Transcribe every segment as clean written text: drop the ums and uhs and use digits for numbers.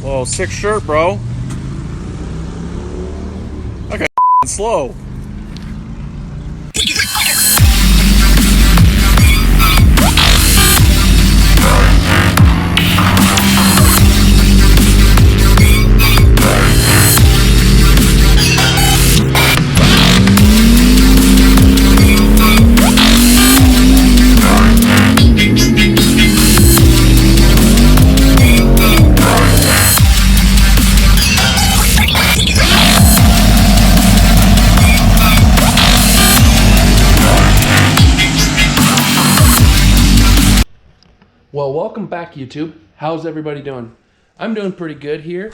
Whoa, sick shirt, bro. Okay, slow. Well, welcome back, YouTube. How's everybody doing? I'm doing pretty good here.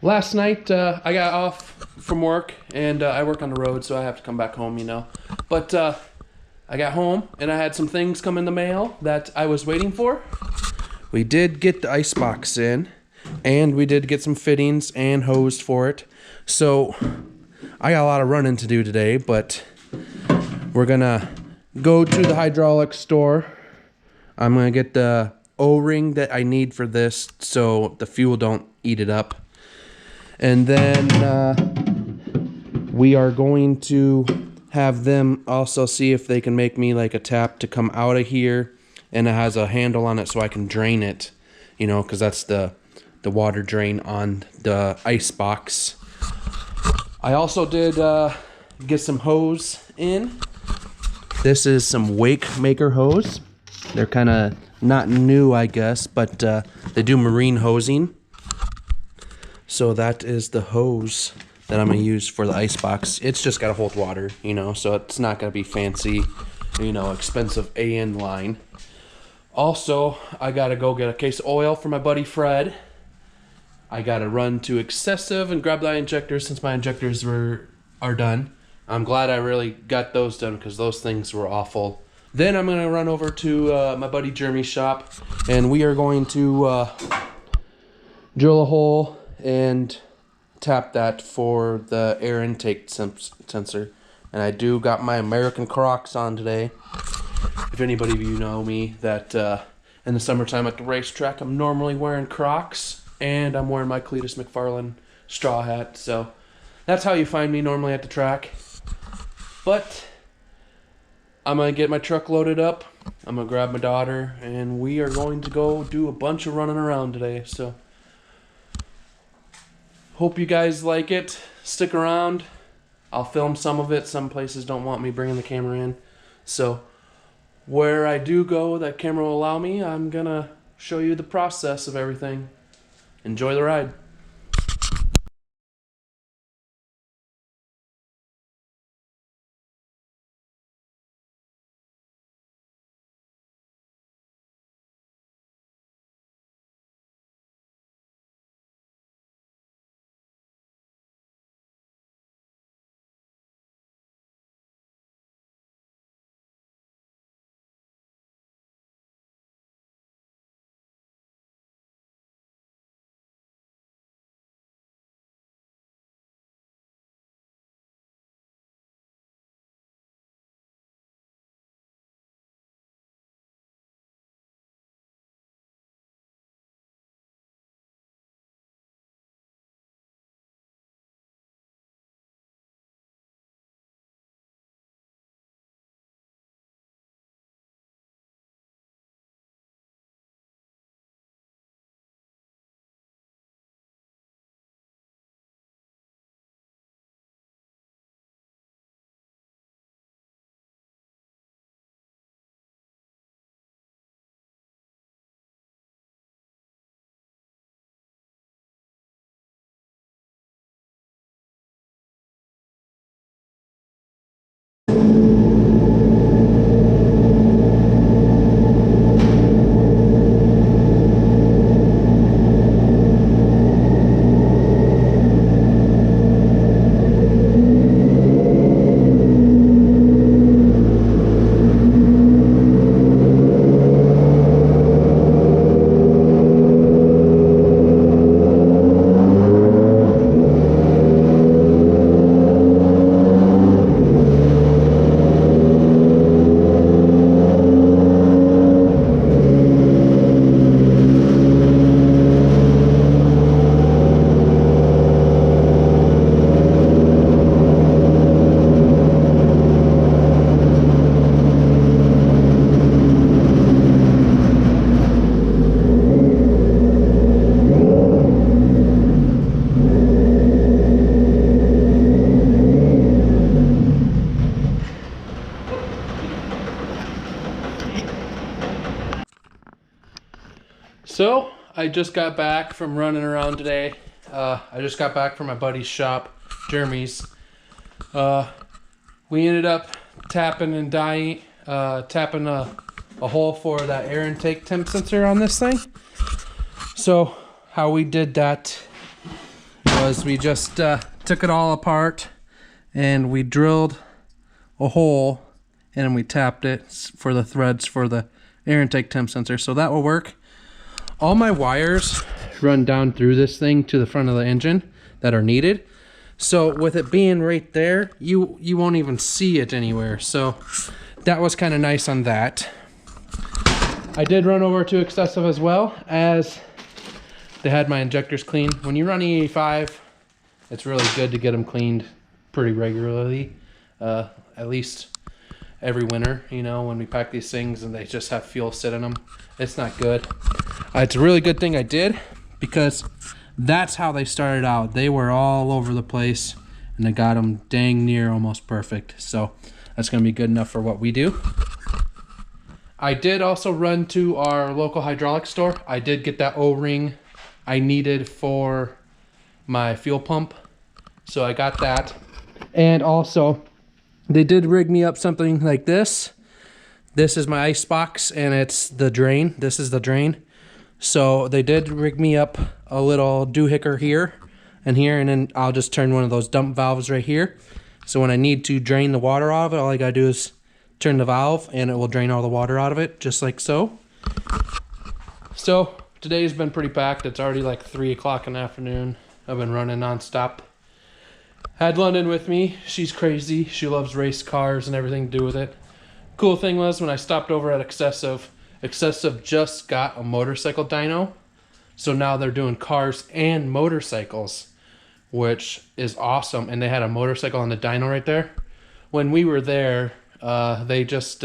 Last night I got off from work, and I work on the road, so I have to come back home, you know. But I got home, and I had some things come in the mail that I was waiting for. We did get the ice box in, and we did get some fittings and hose for it. So I got a lot of running to do today, but we're gonna go to the hydraulic store. I'm going to get the O-ring that I need for this so the fuel don't eat it up. And then we are going to have them also see if they can make me like a tap to come out of here. And it has a handle on it so I can drain it, you know, because that's the water drain on the ice box. I also did get some hose in. This is some Wake Maker hose. They're kind of not new, I guess, but they do marine hosing. So that is the hose that I'm going to use for the ice box. It's just got to hold water, you know, so it's not going to be fancy, you know, expensive AN line. Also, I got to go get a case of oil for my buddy Fred. I got to run to Excessive and grab the injectors since my injectors are done. I'm glad I really got those done because those things were awful. Then I'm going to run over to my buddy Jeremy's shop, and we are going to drill a hole and tap that for the air intake sensor. And I do got my American Crocs on today. If anybody of you know me, that in the summertime at the racetrack, I'm normally wearing Crocs, and I'm wearing my Cletus McFarlane straw hat. So that's how you find me normally at the track. But I'm going to get my truck loaded up. I'm going to grab my daughter, and we are going to go do a bunch of running around today. So, hope you guys like it. Stick around. I'll film some of it. Some places don't want me bringing the camera in. So, where I do go, that camera will allow me, I'm going to show you the process of everything. Enjoy the ride. So I just got back from running around today. I just got back from my buddy's shop, Jeremy's. We ended up tapping a hole for that air intake temp sensor on this thing. So how we did that was we just took it all apart and we drilled a hole and then we tapped it for the threads for the air intake temp sensor. So that will work. All my wires run down through this thing to the front of the engine that are needed. So with it being right there, you won't even see it anywhere. So that was kind of nice on that. I did run over to Excessive as well, as they had my injectors cleaned. When you run E85, it's really good to get them cleaned pretty regularly, at least every winter, you know, when we pack these things and they just have fuel sit in them. It's not good. It's a really good thing I did, because that's how they started out. They were all over the place and I got them dang near almost perfect. So that's going to be good enough for what we do. I did also run to our local hydraulics store. I did get that O-ring I needed for my fuel pump. So I got that. And also they did rig me up something like this. This is my ice box and it's the drain. This is the drain. So they did rig me up a little doohicker here and here, and then I'll just turn one of those dump valves right here. So when I need to drain the water out of it, all I gotta do is turn the valve and it will drain all the water out of it, just like so. So today's been pretty packed. It's already like 3 o'clock in the afternoon. I've been running nonstop. Had London with me. She's crazy. She loves race cars and everything to do with it. Cool thing was when I stopped over at Excessive just got a motorcycle dyno. So now they're doing cars and motorcycles, which is awesome. And they had a motorcycle on the dyno right there. When we were there, they just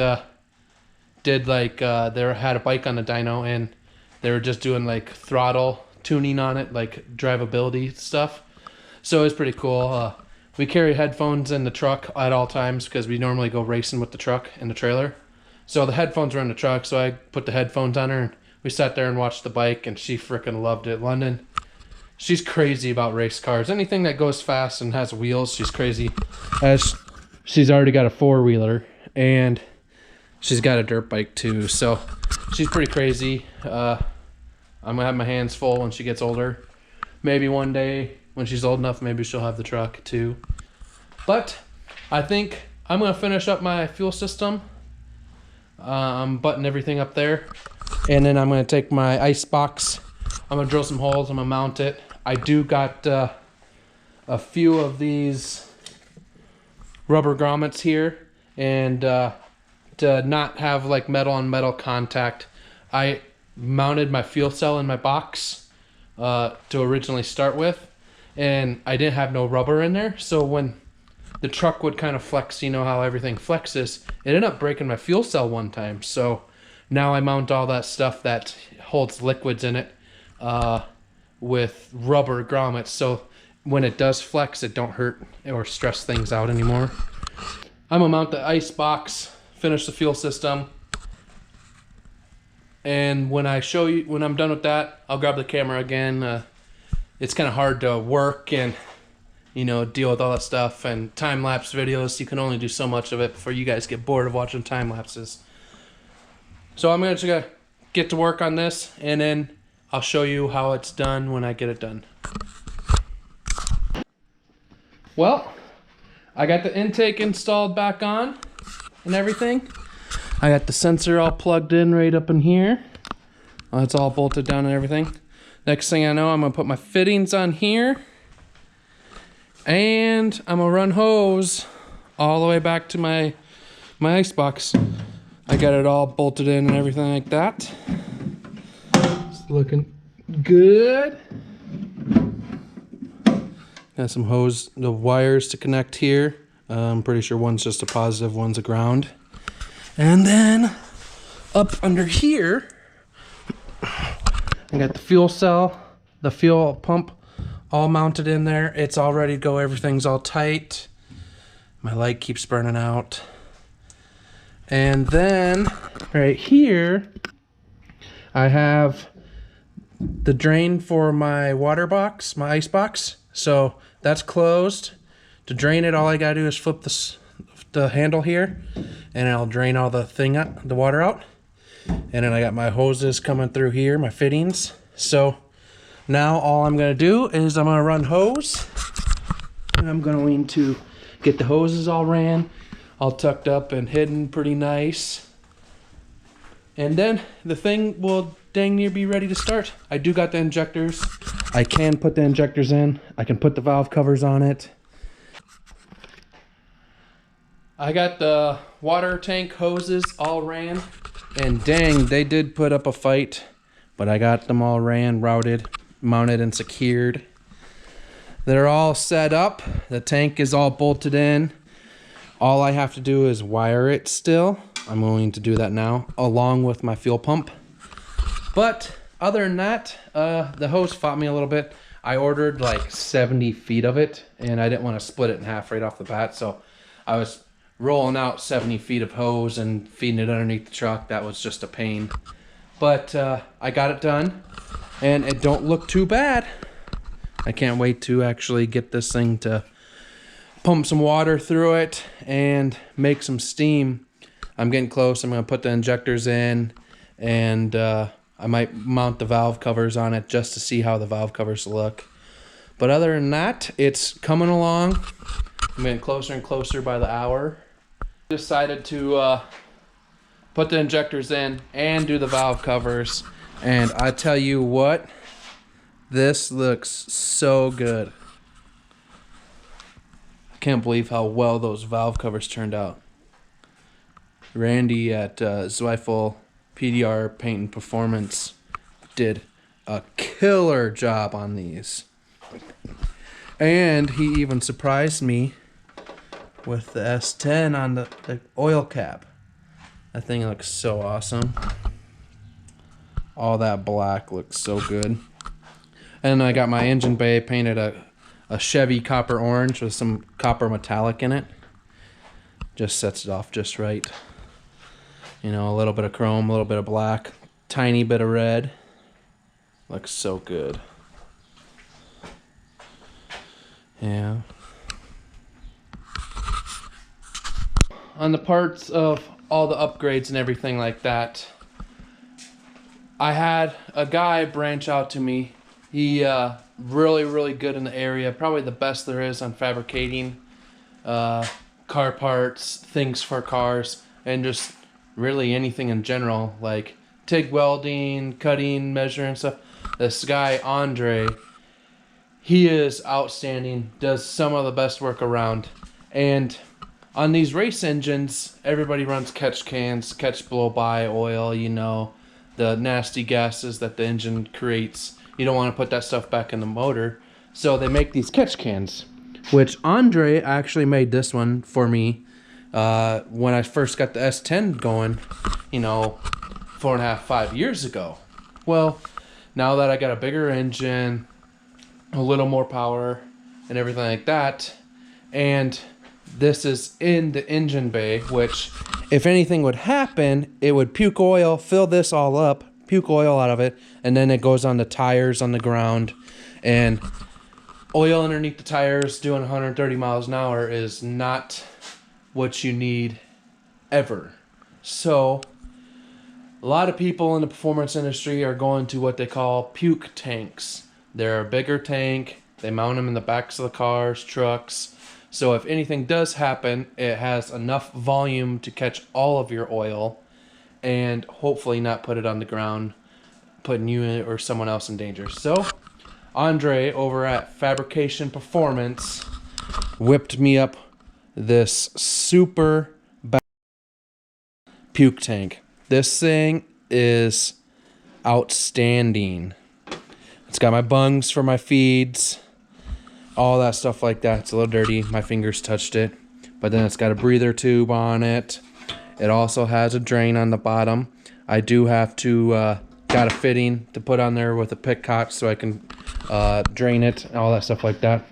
did like, they had a bike on the dyno and they were just doing like throttle tuning on it, like drivability stuff. So it's pretty cool. We carry headphones in the truck at all times because we normally go racing with the truck in the trailer. So the headphones were in the truck, so I put the headphones on her and we sat there and watched the bike, and she freaking loved it. London, she's crazy about race cars. Anything that goes fast and has wheels, she's crazy. As she's already got a four-wheeler and she's got a dirt bike too, so she's pretty crazy. I'm gonna have my hands full when she gets older. Maybe one day when she's old enough, maybe she'll have the truck too. But I think I'm gonna finish up my fuel system. I'm buttoning everything up there, and then I'm gonna take my ice box. I'm gonna drill some holes. I'm gonna mount it. I do got a few of these rubber grommets here, and to not have like metal on metal contact, I mounted my fuel cell in my box to originally start with, and I didn't have no rubber in there. So when the truck would kind of flex, you know how everything flexes, it ended up breaking my fuel cell one time. So now I mount all that stuff that holds liquids in it with rubber grommets. So when it does flex, it don't hurt or stress things out anymore. I'm gonna mount the ice box, finish the fuel system, and when I'm done with that, I'll grab the camera again. It's kind of hard to work and, you know, deal with all that stuff, and time-lapse videos, you can only do so much of it before you guys get bored of watching time-lapses. So I'm just gonna get to work on this, and then I'll show you how it's done when I get it done. Well, I got the intake installed back on and everything. I got the sensor all plugged in right up in here. It's all bolted down and everything. Next thing I know, I'm gonna put my fittings on here, and I'm gonna run hose all the way back to my ice box. I got it all bolted in and everything like that. It's looking good. Got some hose, the wires to connect here. I'm pretty sure one's just a positive, one's a ground. And then up under here, I got the fuel cell, the fuel pump all mounted in there. It's all ready to go. Everything's all tight. My light keeps burning out. And then right here, I have the drain for my water box, my ice box. So that's closed. To drain it, all I gotta do is flip the handle here, and I'll drain all the water out. And then I got my hoses coming through here, my fittings. So now all I'm gonna do is I'm gonna run hose. And I'm going to get the hoses all ran, all tucked up and hidden pretty nice. And then the thing will dang near be ready to start. I do got the injectors. I can put the injectors in. I can put the valve covers on it. I got the water tank hoses all ran. And dang, they did put up a fight. But I got them all ran, routed, mounted, and secured. They're all set up. The tank is all bolted in. All I have to do is wire it still. I'm going to do that now, along with my fuel pump. But other than that, the hose fought me a little bit. I ordered like 70 feet of it, and I didn't want to split it in half right off the bat. So I was rolling out 70 feet of hose and feeding it underneath the truck. That was just a pain. But I got it done, and it don't look too bad. I can't wait to actually get this thing to pump some water through it and make some steam. I'm getting close. I'm going to put the injectors in, and I might mount the valve covers on it just to see how the valve covers look. But other than that, it's coming along. I'm getting closer and closer by the hour. Decided to put the injectors in and do the valve covers. And I tell you what, this looks so good. I can't believe how well those valve covers turned out. Randy at Zweifel PDR Paint and Performance did a killer job on these. And he even surprised me with the S10 on the oil cap. That thing looks so awesome. All that black looks so good. And I got my engine bay painted a Chevy copper orange with some copper metallic in it. Just sets it off just right. You know, a little bit of chrome, a little bit of black, tiny bit of red. Looks so good. Yeah. On the parts of all the upgrades and everything like that, I had a guy branch out to me. He really good in the area, probably the best there is on fabricating car parts, things for cars, and just really anything in general, like TIG welding, cutting, measuring stuff. This guy Andre, he is outstanding, does some of the best work around. And on these race engines, everybody runs catch cans, catch blow-by oil, you know, the nasty gases that the engine creates. You don't want to put that stuff back in the motor. So they make these catch cans, which Andre actually made this one for me when I first got the S10 going, you know, 4.5, 5 years ago. Well, now that I got a bigger engine, a little more power, and everything like that, and this is in the engine bay, which if anything would happen, it would puke oil, fill this all up, puke oil out of it, and then it goes on the tires on the ground. And oil underneath the tires doing 130 miles an hour is not what you need ever. So a lot of people in the performance industry are going to what they call puke tanks. They're a bigger tank. They mount them in the backs of the cars, trucks. So if anything does happen, it has enough volume to catch all of your oil and hopefully not put it on the ground, putting you or someone else in danger. So Andre over at Fabrication Performance whipped me up this super puke tank. This thing is outstanding. It's got my bungs for my feeds, all that stuff like that. It's a little dirty. My fingers touched it. But then it's got a breather tube on it. It also has a drain on the bottom. I do have to, got a fitting to put on there with a pickcock so I can drain it and all that stuff like that.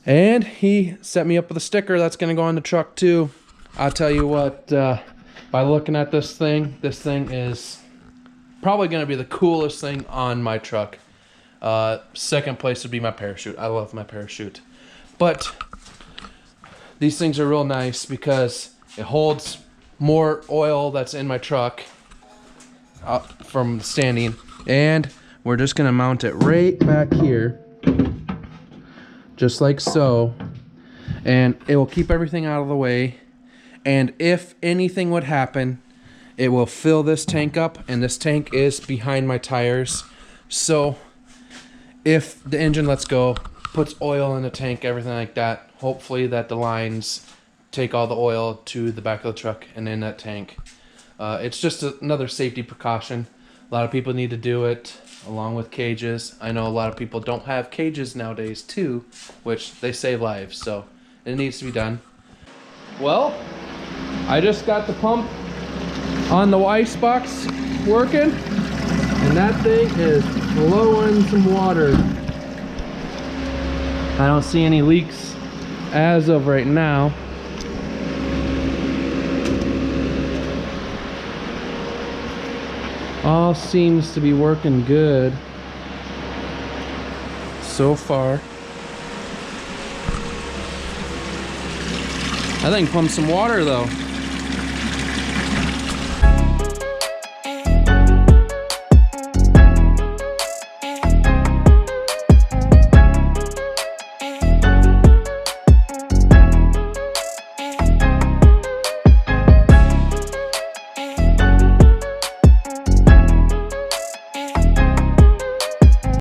And he set me up with a sticker that's going to go on the truck too. I'll tell you what, by looking at this thing is probably going to be the coolest thing on my truck. Second place would be my parachute. I love my parachute. But these things are real nice because it holds more oil that's in my truck from standing. And we're just going to mount it right back here. Just like so. And it will keep everything out of the way. And if anything would happen, it will fill this tank up. And this tank is behind my tires. So if the engine lets go, puts oil in the tank, everything like that, hopefully that the lines take all the oil to the back of the truck and in that tank. It's just another safety precaution. A lot of people need to do it along with cages. I know a lot of people don't have cages nowadays too, which they save lives, so it needs to be done. Well, I just got the pump on the ice box working, and that thing is blowing some water. I don't see any leaks as of right now. All seems to be working good so far. I think pump some water though.